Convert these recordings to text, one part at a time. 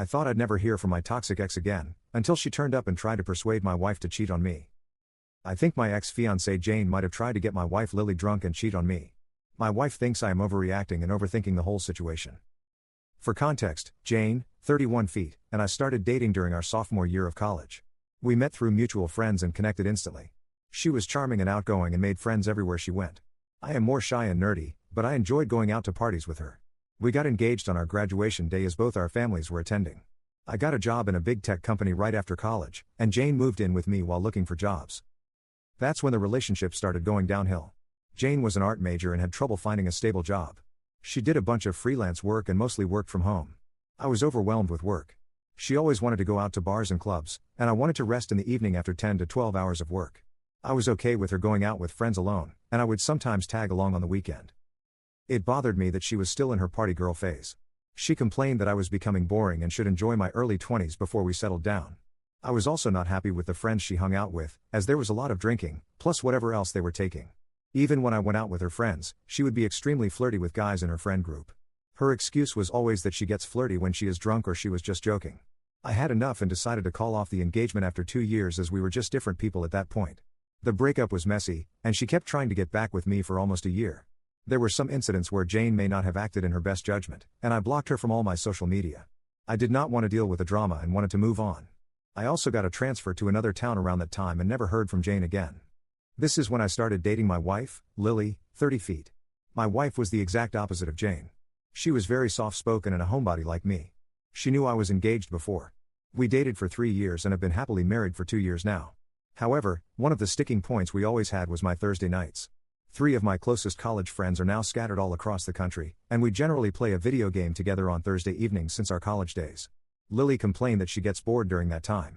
I thought I'd never hear from my toxic ex again, until she turned up and tried to persuade my wife to cheat on me. I think my ex-fiancée Jane might have tried to get my wife Lily drunk and cheat on me. My wife thinks I am overreacting and overthinking the whole situation. For context, Jane, 31 feet, and I started dating during our sophomore year of college. We met through mutual friends and connected instantly. She was charming and outgoing and made friends everywhere she went. I am more shy and nerdy, but I enjoyed going out to parties with her. We got engaged on our graduation day as both our families were attending. I got a job in a big tech company right after college, and Jane moved in with me while looking for jobs. That's when the relationship started going downhill. Jane was an art major and had trouble finding a stable job. She did a bunch of freelance work and mostly worked from home. I was overwhelmed with work. She always wanted to go out to bars and clubs, and I wanted to rest in the evening after 10 to 12 hours of work. I was okay with her going out with friends alone, and I would sometimes tag along on the weekend. It bothered me that she was still in her party girl phase. She complained that I was becoming boring and should enjoy my early 20s before we settled down. I was also not happy with the friends she hung out with, as there was a lot of drinking, plus whatever else they were taking. Even when I went out with her friends, she would be extremely flirty with guys in her friend group. Her excuse was always that she gets flirty when she is drunk or she was just joking. I had enough and decided to call off the engagement after 2 years as we were just different people at that point. The breakup was messy, and she kept trying to get back with me for almost a year. There were some incidents where Jane may not have acted in her best judgment, and I blocked her from all my social media. I did not want to deal with the drama and wanted to move on. I also got a transfer to another town around that time and never heard from Jane again. This is when I started dating my wife, Lily, 30 feet. My wife was the exact opposite of Jane. She was very soft-spoken and a homebody like me. She knew I was engaged before. We dated for 3 years and have been happily married for 2 years now. However, one of the sticking points we always had was my Thursday nights. 3 of my closest college friends are now scattered all across the country, and we generally play a video game together on Thursday evenings since our college days. Lily complained that she gets bored during that time.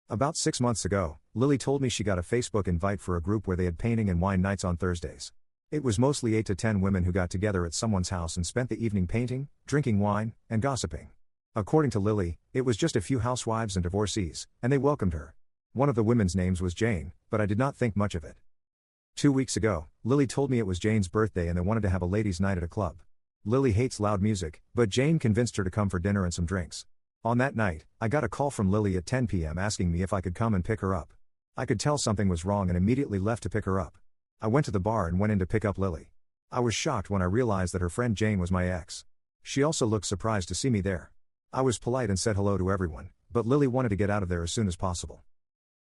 About 6 months ago, Lily told me she got a Facebook invite for a group where they had painting and wine nights on Thursdays. It was mostly 8 to 10 women who got together at someone's house and spent the evening painting, drinking wine, and gossiping. According to Lily, it was just a few housewives and divorcees, and they welcomed her. One of the women's names was Jane, but I did not think much of it. 2 weeks ago, Lily told me it was Jane's birthday and they wanted to have a ladies' night at a club. Lily hates loud music, but Jane convinced her to come for dinner and some drinks. On that night, I got a call from Lily at 10 p.m. asking me if I could come and pick her up. I could tell something was wrong and immediately left to pick her up. I went to the bar and went in to pick up Lily. I was shocked when I realized that her friend Jane was my ex. She also looked surprised to see me there. I was polite and said hello to everyone, but Lily wanted to get out of there as soon as possible.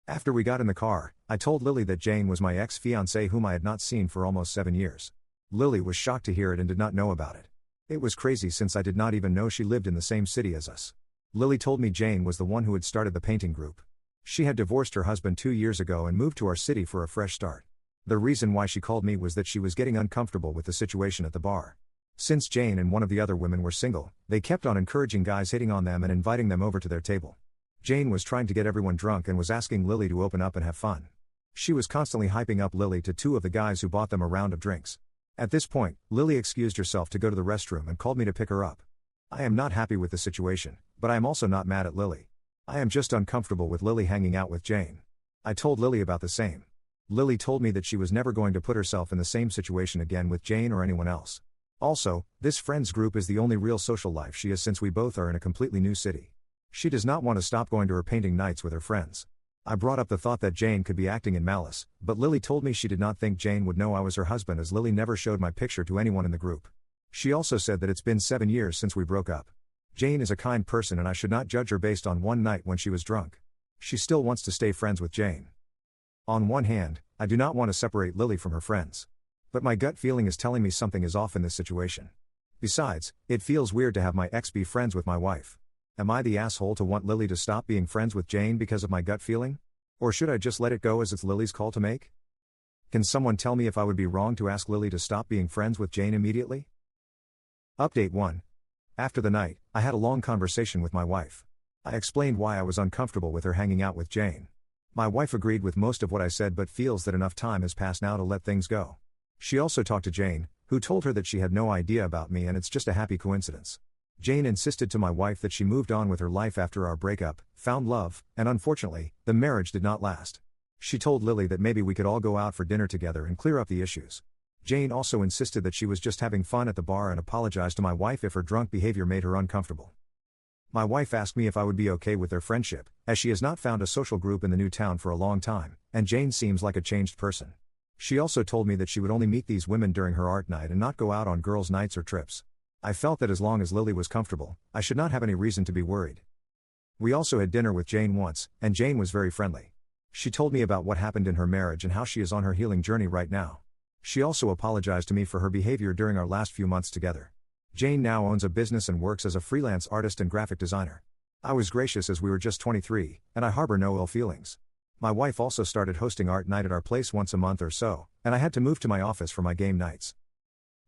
After we got in the car, I told Lily that Jane was my ex-fiancée whom I had not seen for almost 7 years. Lily was shocked to hear it and did not know about it. It was crazy since I did not even know she lived in the same city as us. Lily told me Jane was the one who had started the painting group. She had divorced her husband 2 years ago and moved to our city for a fresh start. The reason why she called me was that she was getting uncomfortable with the situation at the bar. Since Jane and one of the other women were single, they kept on encouraging guys hitting on them and inviting them over to their table. Jane was trying to get everyone drunk and was asking Lily to open up and have fun. She was constantly hyping up Lily to 2 of the guys who bought them a round of drinks. At this point, Lily excused herself to go to the restroom and called me to pick her up. I am not happy with the situation, but I am also not mad at Lily. I am just uncomfortable with Lily hanging out with Jane. I told Lily about the same. Lily told me that she was never going to put herself in the same situation again with Jane or anyone else. Also, this friends group is the only real social life she has since we both are in a completely new city. She does not want to stop going to her painting nights with her friends. I brought up the thought that Jane could be acting in malice, but Lily told me she did not think Jane would know I was her husband as Lily never showed my picture to anyone in the group. She also said that it's been 7 years since we broke up. Jane is a kind person and I should not judge her based on one night when she was drunk. She still wants to stay friends with Jane. On one hand, I do not want to separate Lily from her friends. But my gut feeling is telling me something is off in this situation. Besides, it feels weird to have my ex be friends with my wife. Am I the asshole to want Lily to stop being friends with Jane because of my gut feeling? Or should I just let it go as it's Lily's call to make? Can someone tell me if I would be wrong to ask Lily to stop being friends with Jane immediately? Update 1. After the night, I had a long conversation with my wife. I explained why I was uncomfortable with her hanging out with Jane. My wife agreed with most of what I said but feels that enough time has passed now to let things go. She also talked to Jane, who told her that she had no idea about me and it's just a happy coincidence. Jane insisted to my wife that she moved on with her life after our breakup, found love, and unfortunately, the marriage did not last. She told Lily that maybe we could all go out for dinner together and clear up the issues. Jane also insisted that she was just having fun at the bar and apologized to my wife if her drunk behavior made her uncomfortable. My wife asked me if I would be okay with their friendship, as she has not found a social group in the new town for a long time, and Jane seems like a changed person. She also told me that she would only meet these women during her art night and not go out on girls' nights or trips. I felt that as long as Lily was comfortable, I should not have any reason to be worried. We also had dinner with Jane once, and Jane was very friendly. She told me about what happened in her marriage and how she is on her healing journey right now. She also apologized to me for her behavior during our last few months together. Jane now owns a business and works as a freelance artist and graphic designer. I was gracious as we were just 23, and I harbor no ill feelings. My wife also started hosting art night at our place once a month or so, and I had to move to my office for my game nights.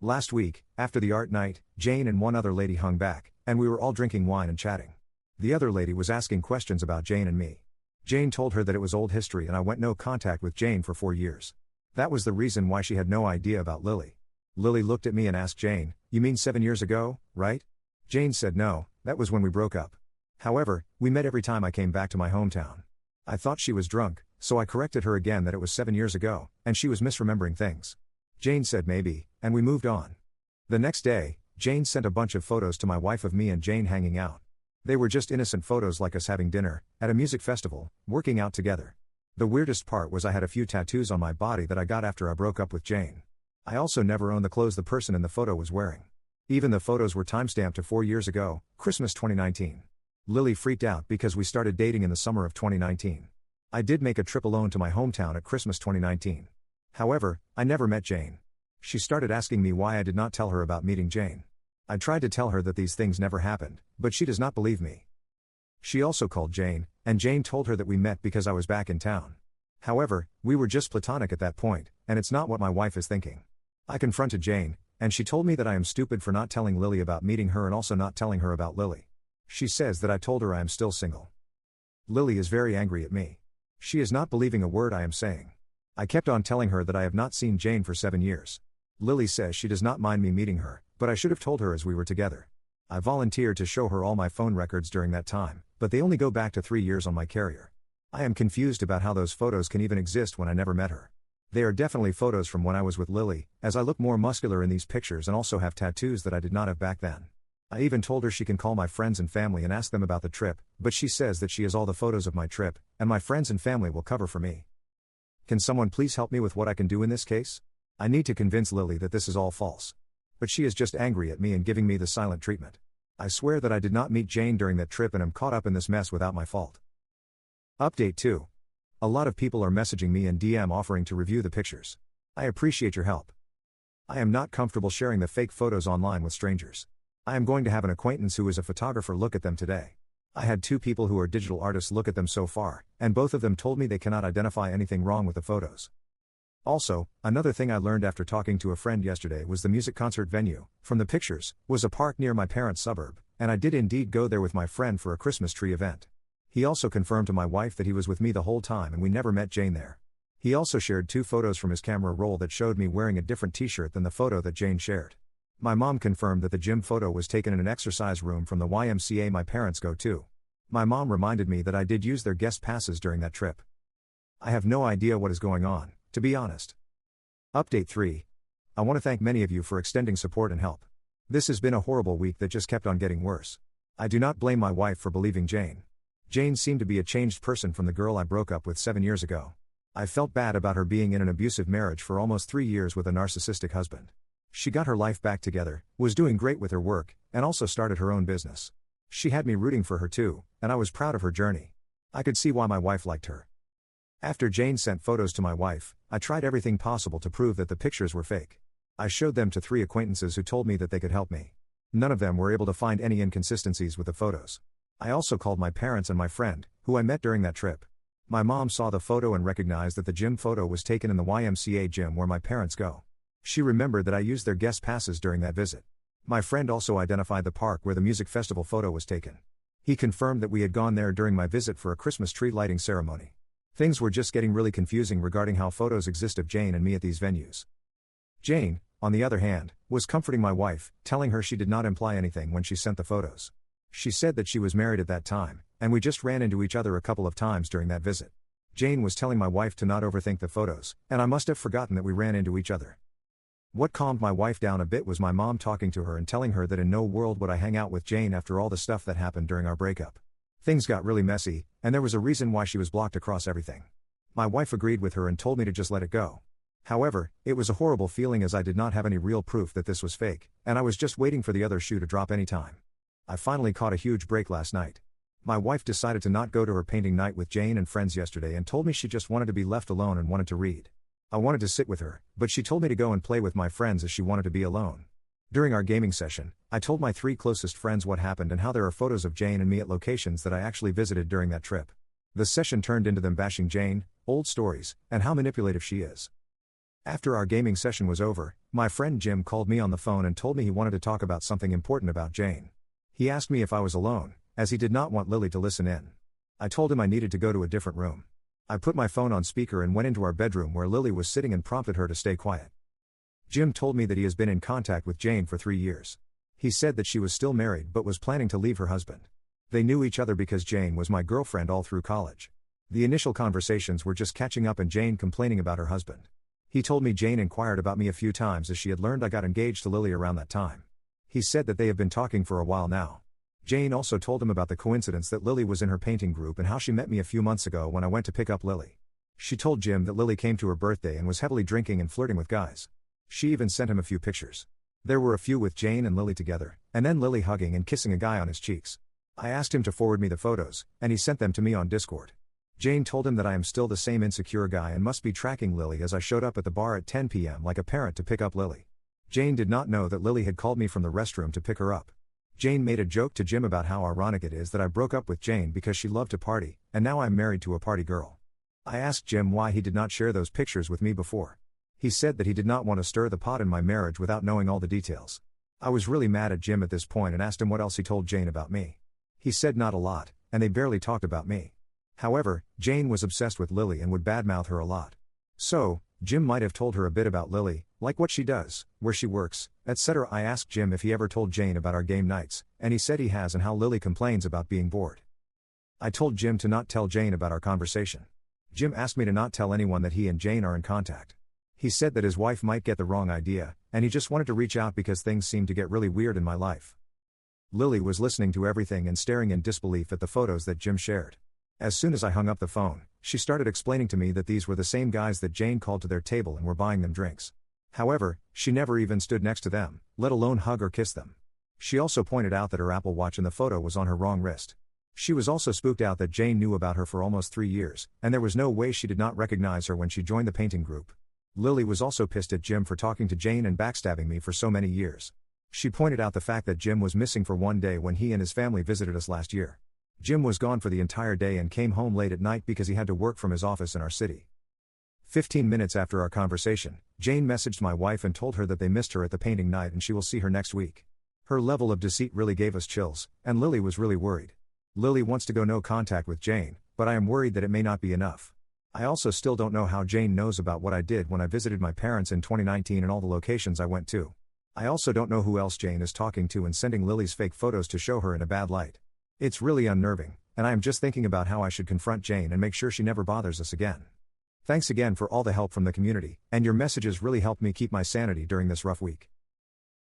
Last week, after the art night, Jane and one other lady hung back, and we were all drinking wine and chatting. The other lady was asking questions about Jane and me. Jane told her that it was old history and I went no contact with Jane for 4 years. That was the reason why she had no idea about Lily. Lily looked at me and asked Jane, "You mean 7 years ago, right?" Jane said no, that was when we broke up. However, we met every time I came back to my hometown. I thought she was drunk, so I corrected her again that it was 7 years ago, and she was misremembering things. Jane said maybe, and we moved on. The next day, Jane sent a bunch of photos to my wife of me and Jane hanging out. They were just innocent photos like us having dinner, at a music festival, working out together. The weirdest part was I had a few tattoos on my body that I got after I broke up with Jane. I also never owned the clothes the person in the photo was wearing. Even the photos were timestamped to 4 years ago, Christmas 2019. Lily freaked out because we started dating in the summer of 2019. I did make a trip alone to my hometown at Christmas 2019. However, I never met Jane. She started asking me why I did not tell her about meeting Jane. I tried to tell her that these things never happened, but she does not believe me. She also called Jane, and Jane told her that we met because I was back in town. However, we were just platonic at that point, and it's not what my wife is thinking. I confronted Jane, and she told me that I am stupid for not telling Lily about meeting her and also not telling her about Lily. She says that I told her I am still single. Lily is very angry at me. She is not believing a word I am saying. I kept on telling her that I have not seen Jane for 7 years. Lily says she does not mind me meeting her, but I should have told her as we were together. I volunteered to show her all my phone records during that time, but they only go back to 3 years on my carrier. I am confused about how those photos can even exist when I never met her. They are definitely photos from when I was with Lily, as I look more muscular in these pictures and also have tattoos that I did not have back then. I even told her she can call my friends and family and ask them about the trip, but she says that she has all the photos of my trip, and my friends and family will cover for me. Can someone please help me with what I can do in this case? I need to convince Lily that this is all false. But she is just angry at me and giving me the silent treatment. I swear that I did not meet Jane during that trip and am caught up in this mess without my fault. Update 2. A lot of people are messaging me in DM offering to review the pictures. I appreciate your help. I am not comfortable sharing the fake photos online with strangers. I am going to have an acquaintance who is a photographer look at them today. I had 2 people who are digital artists look at them so far, and both of them told me they cannot identify anything wrong with the photos. Also, another thing I learned after talking to a friend yesterday was the music concert venue, from the pictures, was a park near my parents' suburb, and I did indeed go there with my friend for a Christmas tree event. He also confirmed to my wife that he was with me the whole time and we never met Jane there. He also shared 2 photos from his camera roll that showed me wearing a different t-shirt than the photo that Jane shared. My mom confirmed that the gym photo was taken in an exercise room from the YMCA my parents go to. My mom reminded me that I did use their guest passes during that trip. I have no idea what is going on, to be honest. Update 3. I want to thank many of you for extending support and help. This has been a horrible week that just kept on getting worse. I do not blame my wife for believing Jane. Jane seemed to be a changed person from the girl I broke up with 7 years ago. I felt bad about her being in an abusive marriage for almost 3 years with a narcissistic husband. She got her life back together, was doing great with her work, and also started her own business. She had me rooting for her too, and I was proud of her journey. I could see why my wife liked her. After Jane sent photos to my wife, I tried everything possible to prove that the pictures were fake. I showed them to 3 acquaintances who told me that they could help me. None of them were able to find any inconsistencies with the photos. I also called my parents and my friend, who I met during that trip. My mom saw the photo and recognized that the gym photo was taken in the YMCA gym where my parents go. She remembered that I used their guest passes during that visit. My friend also identified the park where the music festival photo was taken. He confirmed that we had gone there during my visit for a Christmas tree lighting ceremony. Things were just getting really confusing regarding how photos exist of Jane and me at these venues. Jane, on the other hand, was comforting my wife, telling her she did not imply anything when she sent the photos. She said that she was married at that time, and we just ran into each other a couple of times during that visit. Jane was telling my wife to not overthink the photos, and I must have forgotten that we ran into each other. What calmed my wife down a bit was my mom talking to her and telling her that in no world would I hang out with Jane after all the stuff that happened during our breakup. Things got really messy, and there was a reason why she was blocked across everything. My wife agreed with her and told me to just let it go. However, it was a horrible feeling as I did not have any real proof that this was fake, and I was just waiting for the other shoe to drop any time. I finally caught a huge break last night. My wife decided to not go to her painting night with Jane and friends yesterday and told me she just wanted to be left alone and wanted to read. I wanted to sit with her, but she told me to go and play with my friends as she wanted to be alone. During our gaming session, I told my 3 closest friends what happened and how there are photos of Jane and me at locations that I actually visited during that trip. The session turned into them bashing Jane, old stories, and how manipulative she is. After our gaming session was over, my friend Jim called me on the phone and told me he wanted to talk about something important about Jane. He asked me if I was alone, as he did not want Lily to listen in. I told him I needed to go to a different room. I put my phone on speaker and went into our bedroom where Lily was sitting and prompted her to stay quiet. Jim told me that he has been in contact with Jane for 3 years. He said that she was still married but was planning to leave her husband. They knew each other because Jane was my girlfriend all through college. The initial conversations were just catching up and Jane complaining about her husband. He told me Jane inquired about me a few times as she had learned I got engaged to Lily around that time. He said that they have been talking for a while now. Jane also told him about the coincidence that Lily was in her painting group and how she met me a few months ago when I went to pick up Lily. She told Jim that Lily came to her birthday and was heavily drinking and flirting with guys. She even sent him a few pictures. There were a few with Jane and Lily together, and then Lily hugging and kissing a guy on his cheeks. I asked him to forward me the photos, and he sent them to me on Discord. Jane told him that I am still the same insecure guy and must be tracking Lily as I showed up at the bar at 10 p.m. like a parent to pick up Lily. Jane did not know that Lily had called me from the restroom to pick her up. Jane made a joke to Jim about how ironic it is that I broke up with Jane because she loved to party, and now I'm married to a party girl. I asked Jim why he did not share those pictures with me before. He said that he did not want to stir the pot in my marriage without knowing all the details. I was really mad at Jim at this point and asked him what else he told Jane about me. He said not a lot, and they barely talked about me. However, Jane was obsessed with Lily and would badmouth her a lot. So, Jim might have told her a bit about Lily, like what she does, where she works, etc. I asked Jim if he ever told Jane about our game nights, and he said he has and how Lily complains about being bored. I told Jim to not tell Jane about our conversation. Jim asked me to not tell anyone that he and Jane are in contact. He said that his wife might get the wrong idea, and he just wanted to reach out because things seemed to get really weird in my life. Lily was listening to everything and staring in disbelief at the photos that Jim shared. As soon as I hung up the phone, she started explaining to me that these were the same guys that Jane called to their table and were buying them drinks. However, she never even stood next to them, let alone hug or kiss them. She also pointed out that her Apple Watch in the photo was on her wrong wrist. She was also spooked out that Jane knew about her for almost 3 years, and there was no way she did not recognize her when she joined the painting group. Lily was also pissed at Jim for talking to Jane and backstabbing me for so many years. She pointed out the fact that Jim was missing for one day when he and his family visited us last year. Jim was gone for the entire day and came home late at night because he had to work from his office in our city. 15 minutes after our conversation, Jane messaged my wife and told her that they missed her at the painting night and she will see her next week. Her level of deceit really gave us chills, and Lily was really worried. Lily wants to go no contact with Jane, but I am worried that it may not be enough. I also still don't know how Jane knows about what I did when I visited my parents in 2019 and all the locations I went to. I also don't know who else Jane is talking to and sending Lily's fake photos to show her in a bad light. It's really unnerving, and I am just thinking about how I should confront Jane and make sure she never bothers us again. Thanks again for all the help from the community, and your messages really helped me keep my sanity during this rough week.